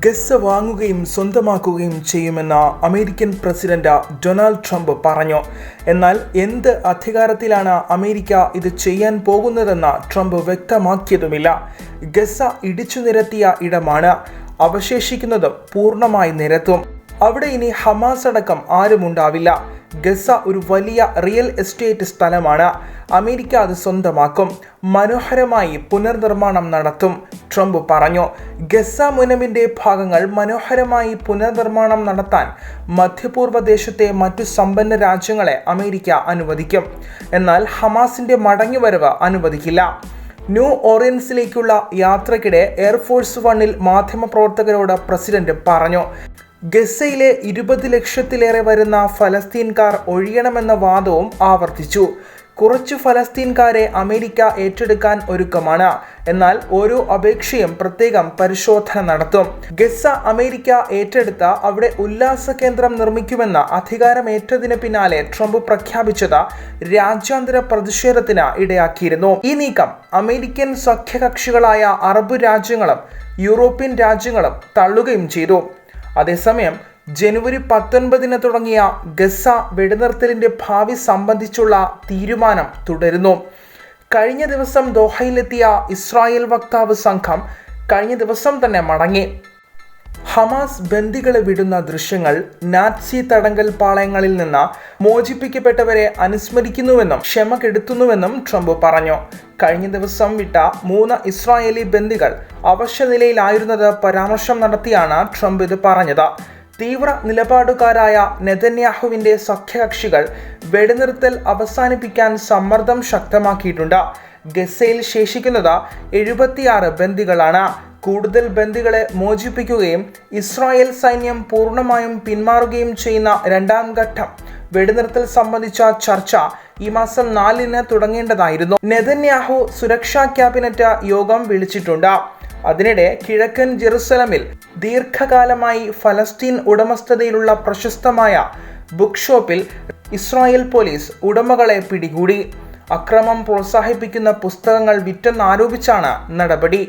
Gaza വാങ്ങുകയും സ്വന്തമാക്കുകയും ചെയ്യുമെന്ന് American president Donald Trump പറഞ്ഞു. എന്നാൽ എന്ത് അധികാരത്തിലാണ് അമേരിക്ക ഇത് ചെയ്യാൻ പോകുന്നതെന്ന് ട്രംപ് വ്യക്തമാക്കിയതുമില്ല. ഗസ ഇടിച്ചു നിരത്തിയ ഇടമാണ്, അവശേഷിക്കുന്നതും പൂർണ്ണമായി നിരത്തും. അവിടെ ഇനി ഹമാസ് അടക്കം ആരുമുണ്ടാവില്ല. ഗസ ഒരു വലിയ റിയൽ എസ്റ്റേറ്റ് സ്ഥലമാണ്. അമേരിക്ക അത് സ്വന്തമാക്കും, മനോഹരമായി പുനർനിർമ്മാണം നടത്തും, ട്രംപ് പറഞ്ഞു. ഗസ മുനമ്പിന്റെ ഭാഗങ്ങൾ മനോഹരമായി പുനർനിർമ്മാണം നടത്താൻ മധ്യപൂർവ്വ ദേശത്തെ മറ്റു സമ്പന്ന രാജ്യങ്ങളെ അമേരിക്ക അനുവദിക്കും. എന്നാൽ ഹമാസിന്റെ മടങ്ങിവരവ് അനുവദിക്കില്ല. ന്യൂ ഓർലിയൻസിലേക്കുള്ള യാത്രയ്ക്കിടെ എയർഫോഴ്സ് വണ്ണിൽ മാധ്യമപ്രവർത്തകരോട് പ്രസിഡന്റ് പറഞ്ഞു. ഗസയിലെ 20 ലക്ഷത്തിലേറെ വരുന്ന ഫലസ്തീൻകാർ ഒഴിയണമെന്ന വാദവും ആവർത്തിച്ചു. കുറച്ചു ഫലസ്തീൻകാരെ അമേരിക്ക ഏറ്റെടുക്കാൻ ഒരുക്കമാണ്, എന്നാൽ ഓരോ അപേക്ഷയും പ്രത്യേകം പരിശോധന നടത്തും. ഗസ അമേരിക്ക ഏറ്റെടുത്ത അവിടെ ഉല്ലാസ കേന്ദ്രം നിർമ്മിക്കുമെന്ന് അധികാരമേറ്റതിന് പിന്നാലെ ട്രംപ് പ്രഖ്യാപിച്ചത് രാജ്യാന്തര പ്രതിഷേധത്തിന് ഇടയാക്കിയിരുന്നു. ഈ നീക്കം അമേരിക്കൻ സഖ്യകക്ഷികളായ അറബ് രാജ്യങ്ങളും യൂറോപ്യൻ രാജ്യങ്ങളും തള്ളുകയും ചെയ്തു. അതേസമയം ജനുവരി 19 തുടങ്ങിയ ഗസ വെടിനിർത്തലിന്റെ ഭാവി സംബന്ധിച്ചുള്ള തീരുമാനം തുടരുന്നു. കഴിഞ്ഞ ദിവസം ദോഹയിലെത്തിയ ഇസ്രായേൽ വക്താവ് സംഘം കഴിഞ്ഞ ദിവസം തന്നെ മടങ്ങി. ഹമാസ് ബന്ദികളെ വിടുന്ന ദൃശ്യങ്ങൾ നാറ്റ്സി തടങ്കൽ പാളയങ്ങളിൽ നിന്ന് മോചിപ്പിക്കപ്പെട്ടവരെ അനുസ്മരിക്കുന്നുവെന്നും ക്ഷമ കെടുത്തുന്നുവെന്നും ട്രംപ് പറഞ്ഞു. കഴിഞ്ഞ ദിവസം വിട്ട 3 ഇസ്രായേലി ബന്ദികൾ അവശനിലയിലായിരുന്നത് പരാമർശം നടത്തിയാണ് ട്രംപ് ഇത് പറഞ്ഞത്. തീവ്ര നിലപാടുകാരായ നെതന്യാഹുവിന്റെ സഖ്യകക്ഷികൾ വെടിനിർത്തൽ അവസാനിപ്പിക്കാൻ സമ്മർദ്ദം ശക്തമാക്കിയിട്ടുണ്ട്. ഗസയിൽ ശേഷിക്കുന്നത് 76 ബന്ദികളാണ്. കൂടുതൽ ബന്ദികളെ മോചിപ്പിക്കുകയും ഇസ്രായേൽ സൈന്യം പൂർണ്ണമായും പിന്മാറുകയും ചെയ്യുന്ന രണ്ടാം ഘട്ടം വെടിനിർത്തൽ സംബന്ധിച്ച ചർച്ച ഈ മാസം 4 തുടങ്ങേണ്ടതായിരുന്നു. നെതന്യാഹു സുരക്ഷാ ക്യാബിനറ്റ് യോഗം വിളിച്ചിട്ടുണ്ട്. അതിനിടെ കിഴക്കൻ ജെറുസലമിൽ ദീർഘകാലമായി ഫലസ്തീൻ ഉടമസ്ഥതയിലുള്ള പ്രശസ്തമായ ബുക്ക് ഷോപ്പിൽ ഇസ്രായേൽ പോലീസ് ഉടമകളെ പിടികൂടി. അക്രമം പ്രോത്സാഹിപ്പിക്കുന്ന പുസ്തകങ്ങൾ വിറ്റെന്നാരോപിച്ചാണ് നടപടി.